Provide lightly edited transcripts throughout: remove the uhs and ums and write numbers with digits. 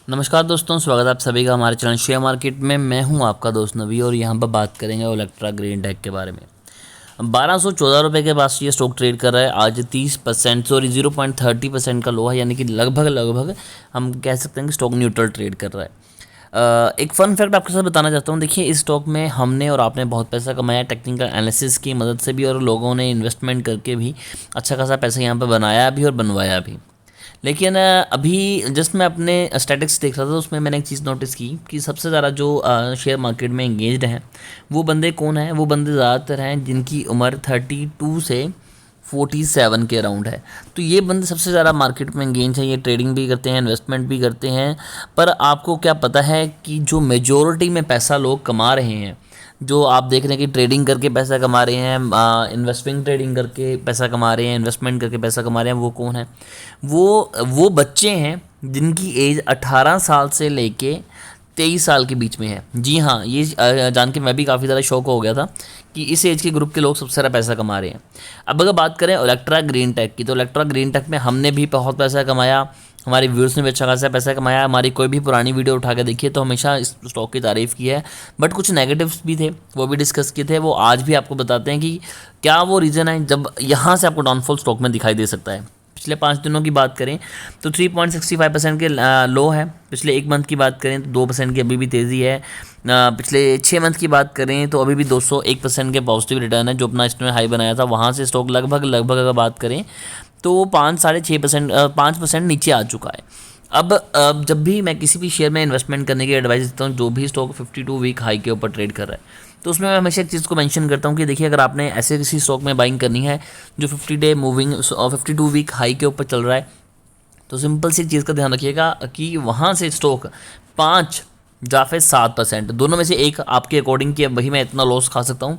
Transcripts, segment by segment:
नमस्कार दोस्तों, स्वागत है आप सभी का हमारे चैनल शेयर मार्केट में। मैं हूं आपका दोस्त नवी और यहां पर बात करेंगे ओलेक्ट्रा ग्रीन टेक के बारे में। 1214 रुपये के पास ये स्टॉक ट्रेड कर रहा है। आज 30% सॉरी 0.30% का लो है, यानी कि लगभग हम कह सकते हैं कि स्टॉक न्यूट्रल ट्रेड कर रहा है। एक फ़न फैक्ट आपके साथ बताना चाहता हूँ। देखिए, इस स्टॉक में हमने और आपने बहुत पैसा कमाया, टेक्निकल एनालिसिस की मदद से भी और लोगों ने इन्वेस्टमेंट करके भी अच्छा खासा पैसा यहाँ पर बनाया भी और बनवाया भी। लेकिन अभी जस्ट मैं अपने स्टैटिक्स देख रहा था, उसमें मैंने एक चीज़ नोटिस की कि सबसे ज़्यादा जो शेयर मार्केट में इंगेज्ड हैं वो बंदे कौन हैं। वो बंदे ज़्यादातर हैं जिनकी उम्र 32 से 47 के अराउंड है। तो ये बंदे सबसे ज़्यादा मार्केट में इंगेज हैं। ये ट्रेडिंग भी करते हैं, इन्वेस्टमेंट भी करते हैं। पर आपको क्या पता है कि जो मेजॉरिटी में पैसा लोग कमा रहे हैं, जो आप देख रहे हैं कि ट्रेडिंग करके पैसा कमा रहे हैं, इन्वेस्टिंग ट्रेडिंग करके पैसा कमा रहे हैं, इन्वेस्टमेंट करके पैसा कमा रहे हैं, वो कौन है? वो बच्चे हैं जिनकी एज 18 साल से लेके 23 साल के बीच में है। जी हाँ, ये जान के मैं भी काफ़ी ज़्यादा शौक हो गया था कि इस एज के ग्रुप के लोग सबसे ज़्यादा पैसा कमा रहे हैं। अब अगर बात करें ओलेक्ट्रा ग्रीन टेक की, तो ओलेक्ट्रा ग्रीन टेक में हमने भी बहुत पैसा कमाया, हमारे व्यूअर्स ने भी अच्छा खासा पैसा कमाया। हमारी कोई भी पुरानी वीडियो उठा के देखिए तो हमेशा इस स्टॉक की तारीफ़ की है, बट कुछ नेगेटिव्स भी थे, वो भी डिस्कस किए थे। वो आज भी आपको बताते हैं कि क्या वो रीज़न है जब यहाँ से आपको डाउनफॉल स्टॉक में दिखाई दे सकता है। पिछले 5 दिनों की बात करें तो 3.65% के लो है। पिछले 1 मंथ की बात करें तो 2% की अभी भी तेज़ी है। पिछले 6 मंथ की बात करें तो अभी भी 201% के पॉजिटिव रिटर्न है। जो अपना इसने हाई बनाया था वहाँ से स्टॉक लगभग अगर बात करें तो 5-6% नीचे आ चुका है। अब जब भी मैं किसी भी शेयर में इन्वेस्टमेंट करने की एडवाइस देता हूँ, जो भी स्टॉक 52 वीक हाई के ऊपर ट्रेड कर रहा है, तो उसमें मैं हमेशा एक चीज़ को मेंशन करता हूँ कि देखिए, अगर आपने ऐसे किसी स्टॉक में बाइंग करनी है जो 50 डे मूविंग और 52 वीक हाई के ऊपर चल रहा है, तो सिंपल सी चीज़ का ध्यान रखिएगा कि वहाँ से स्टॉक 5 या फिर 7%, दोनों में से एक आपके अकॉर्डिंग कि वही मैं इतना लॉस खा सकता हूँ,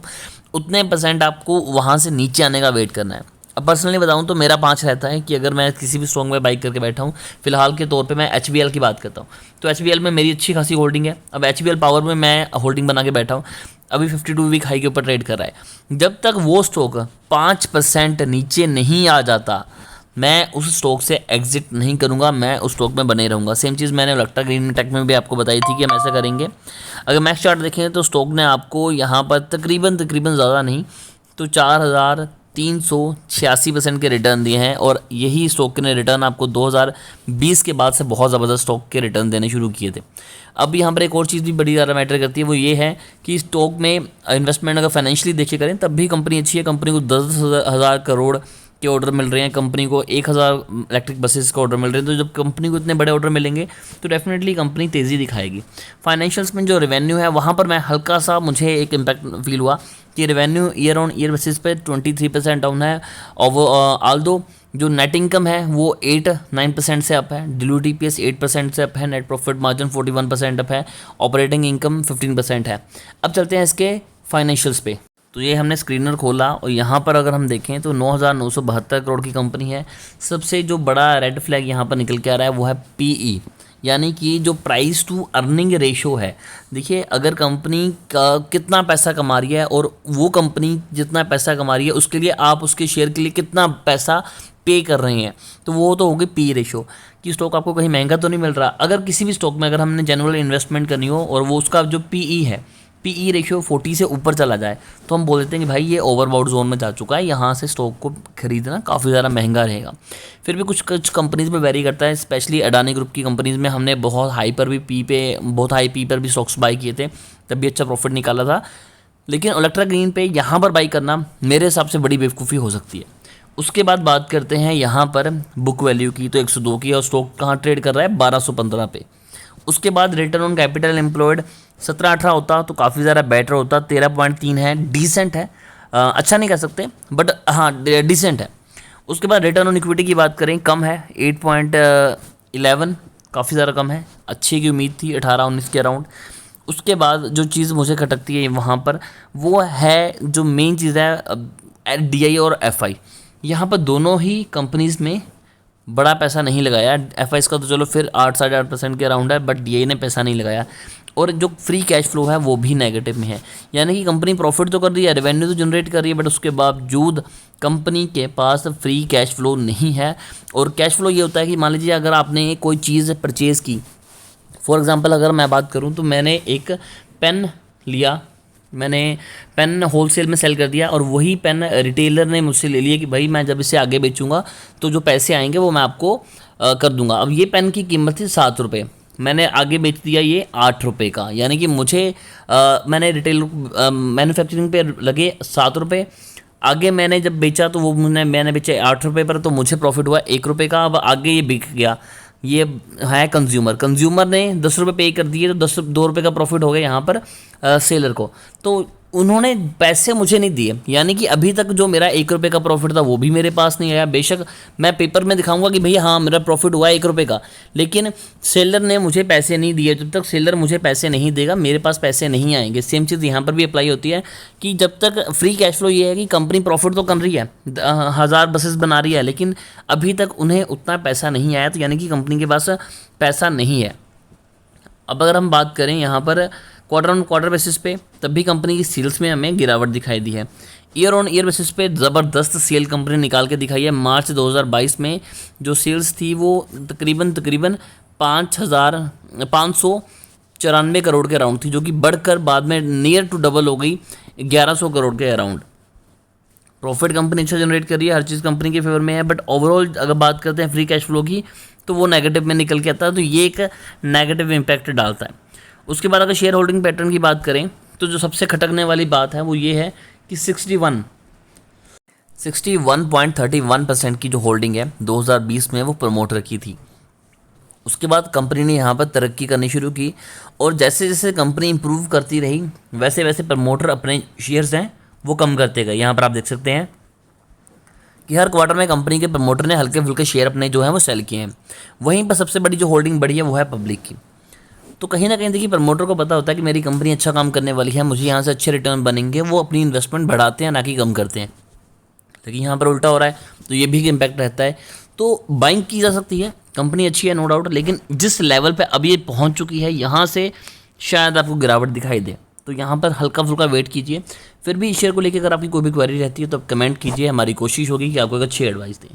उतने परसेंट आपको वहाँ से नीचे आने का वेट करना है। अब पर्सनली बताऊं तो मेरा 5 रहता है कि अगर मैं किसी भी स्टॉक में बाइक करके बैठा हूं, फिलहाल के तौर पे मैं HBL की बात करता हूं, तो HBL में मेरी अच्छी खासी होल्डिंग है। अब HBL पावर में मैं होल्डिंग बना के बैठा हूं, अभी 52 वीक हाई के ऊपर ट्रेड कर रहा है। जब तक वो स्टॉक 5% नीचे नहीं आ जाता, मैं उस स्टॉक से एग्जिट नहीं करूंगा, मैं उस स्टॉक में बने रहूंगा। सेम चीज़ मैंने ओलेक्ट्रा ग्रीन टेक में भी आपको बताई थी कि हम ऐसा करेंगे। अगर मैक्स चार्ट देखें तो स्टॉक ने आपको यहाँ पर तकरीबन ज़्यादा नहीं तो 4,386% के रिटर्न दिए हैं, और यही स्टॉक ने रिटर्न आपको 2020 के बाद से बहुत ज़बरदस्त स्टॉक के रिटर्न देने शुरू किए थे। अब यहाँ पर एक और चीज़ भी बड़ी ज़्यादा मैटर करती है, वो ये है कि स्टॉक में इन्वेस्टमेंट अगर फाइनेंशियली देखिए करें तब भी कंपनी अच्छी है। कंपनी को 10,000 करोड़ के ऑर्डर मिल रहे हैं, कंपनी को 1,000 इलेक्ट्रिक बसेस के ऑर्डर मिल रहे हैं। तो जब कंपनी को इतने बड़े ऑर्डर मिलेंगे तो डेफिनेटली कंपनी तेज़ी दिखाएगी। फाइनेंशियल्स में जो रेवेन्यू है वहाँ पर मैं हल्का सा मुझे एक इम्पैक्ट फील हुआ कि revenue year on year basis पे 23% डाउन है, और आल्दो जो नेट इनकम है वो 8-9% से अप है, डिल्यूटेड EPS 8% से अप है, नेट प्रॉफिट मार्जिन 41% अप है, ऑपरेटिंग इनकम 15% है। अब चलते हैं इसके फाइनेंशियल्स पे। तो ये हमने स्क्रीनर खोला और यहाँ पर अगर हम देखें तो 9,972 करोड़ की कंपनी है। सबसे जो बड़ा रेड फ्लैग यहाँ पर निकल के आ रहा है वो है PE, यानी कि जो प्राइस टू अर्निंग रेशो है। देखिए, अगर कंपनी का कितना पैसा कमा रही है और वो कंपनी जितना पैसा कमा रही है उसके लिए आप उसके शेयर के लिए कितना पैसा पे कर रहे हैं, तो वो तो होगी PE रेशो कि स्टॉक आपको कहीं महंगा तो नहीं मिल रहा। अगर किसी भी स्टॉक में अगर हमने जनरल इन्वेस्टमेंट करनी हो और वो उसका जो PE है, PE रेशियो 40 से ऊपर चला जाए, तो हम बोल देते हैं कि भाई ये ओवरबाउट जोन में जा चुका है, यहाँ से स्टॉक को खरीदना काफ़ी ज़्यादा महंगा रहेगा। फिर भी कुछ कंपनीज़ में वेरी करता है, स्पेशली अडानी ग्रुप की कंपनीज़ में हमने बहुत हाई पी पर भी स्टॉक्स बाई किए थे, तब भी अच्छा प्रॉफिट निकाला था। लेकिन ओलेक्ट्रा ग्रीन पे यहाँ पर बाई करना मेरे हिसाब से बड़ी बेवकूफ़ी हो सकती है। उसके बाद बात करते हैं यहाँ पर बुक वैल्यू की, तो 102 की, और स्टॉक कहाँ ट्रेड कर रहा है 1215 पे। उसके बाद रिटर्न ऑन कैपिटल एम्प्लॉयड 17-18 होता तो काफ़ी ज़्यादा बेटर होता, 13.3 है, डिसेंट है, अच्छा नहीं कह सकते बट हाँ डिसेंट है। उसके बाद रिटर्न ऑन इक्विटी की बात करें, कम है 8.11, काफ़ी ज़्यादा कम है, अच्छी की उम्मीद थी 18-19 के अराउंड। उसके बाद जो चीज़ मुझे खटकती है वहाँ पर वो है जो मेन चीज़ है DI और FI। यहाँ पर दोनों ही कंपनीज़ में बड़ा पैसा नहीं लगाया। FI का तो चलो फिर 8-8.5% के अराउंड है, बट DI ने पैसा नहीं लगाया, और जो फ्री कैश फ्लो है वो भी नेगेटिव में है। यानी कि कंपनी प्रॉफिट तो कर रही है, रेवेन्यू तो जनरेट कर रही है, बट उसके बावजूद कंपनी के पास फ्री कैश फ्लो नहीं है। और कैश फ्लो ये होता है कि मान लीजिए अगर आपने कोई चीज़ परचेज़ की फॉर एग्ज़ाम्पल अगर मैं बात करूँ तो मैंने एक पेन लिया, मैंने पेन होलसेल में सेल कर दिया और वही पेन रिटेलर ने मुझसे ले लिया कि भाई मैं जब इसे आगे बेचूंगा तो जो पैसे आएंगे वो मैं आपको कर दूंगा। अब ये पेन की कीमत थी 7 रुपये, मैंने आगे बेच दिया ये 8 रुपये का, यानी कि मुझे मैंने रिटेल मैन्युफैक्चरिंग पे लगे 7 रुपये, आगे मैंने जब बेचा तो वो मैंने बेचा 8 रुपये पर, तो मुझे प्रॉफिट हुआ 1 रुपये का। अब आगे ये बिक गया, ये है कंज्यूमर ने 10 रुपये पे कर दिए तो 2 रुपये का प्रॉफिट हो गया यहाँ पर सेलर को। तो उन्होंने पैसे मुझे नहीं दिए, यानी कि अभी तक जो मेरा 1 रुपये का प्रॉफिट था वो भी मेरे पास नहीं आया। बेशक मैं पेपर में दिखाऊंगा कि भैया हाँ मेरा प्रॉफिट हुआ 1 रुपये का, लेकिन सेलर ने मुझे पैसे नहीं दिए। जब तक सेलर मुझे पैसे नहीं देगा मेरे पास पैसे नहीं आएंगे। सेम चीज़ यहाँ पर भी अप्लाई होती है कि जब तक फ्री कैश फ्लो ये है कि कंपनी प्रॉफिट तो कर रही है, 1000 बसेस बना रही है, लेकिन अभी तक उन्हें उतना पैसा नहीं आया, तो यानी कि कंपनी के पास पैसा नहीं है। अब अगर हम बात करें यहाँ पर क्वार्टर ऑन क्वार्टर बेसिस पे, तब भी कंपनी की सेल्स में हमें गिरावट दिखाई दी है। ईयर ऑन ईयर बेसिस पे ज़बरदस्त सेल कंपनी निकाल के दिखाई है। मार्च 2022 में जो सेल्स थी वो तकरीबन 594 करोड़ के अराउंड थी, जो कि बढ़कर बाद में नियर टू डबल हो गई 1100 करोड़ के अराउंड। प्रॉफिट कंपनी अच्छा जनरेट कर रही है, हर चीज़ कंपनी के फेवर में है, बट ओवरऑल अगर बात करते हैं फ्री कैश फ्लो की तो वो नेगेटिव में निकल के आता है, तो ये एक नेगेटिव इम्पैक्ट डालता है। उसके बाद अगर शेयर होल्डिंग पैटर्न की बात करें तो जो सबसे खटकने वाली बात है वो ये है कि 61.31% की जो होल्डिंग है 2020 में वो प्रमोटर की थी। उसके बाद कंपनी ने यहाँ पर तरक्की करनी शुरू की और जैसे जैसे कंपनी इंप्रूव करती रही वैसे वैसे प्रमोटर अपने शेयर्स हैं वो कम करते गए। यहाँ पर आप देख सकते हैं कि हर क्वार्टर में कंपनी के प्रमोटर ने हल्के फुल्के शेयर अपने जो हैं वो सेल किए हैं। वहीं पर सबसे बड़ी जो होल्डिंग बढ़ी है वो है पब्लिक की। तो कहीं ना कहीं देखिए प्रमोटर को पता होता है कि मेरी कंपनी अच्छा काम करने वाली है, मुझे यहाँ से अच्छे रिटर्न बनेंगे, वो अपनी इन्वेस्टमेंट बढ़ाते हैं ना कि कम करते हैं। लेकिन यहाँ पर उल्टा हो रहा है तो ये भी इम्पैक्ट रहता है। तो बाइंग की जा सकती है, कंपनी अच्छी है नो डाउट, लेकिन जिस लेवल पे अब ये पहुँच चुकी है यहाँ से शायद आपको गिरावट दिखाई दे, तो यहाँ पर हल्का फुल्का वेट कीजिए। फिर भी इस शेयर को लेकर अगर आपकी कोई भी क्वेरी रहती है तो आप कमेंट कीजिए, हमारी कोशिश होगी कि आपको एक अच्छी एडवाइस दें।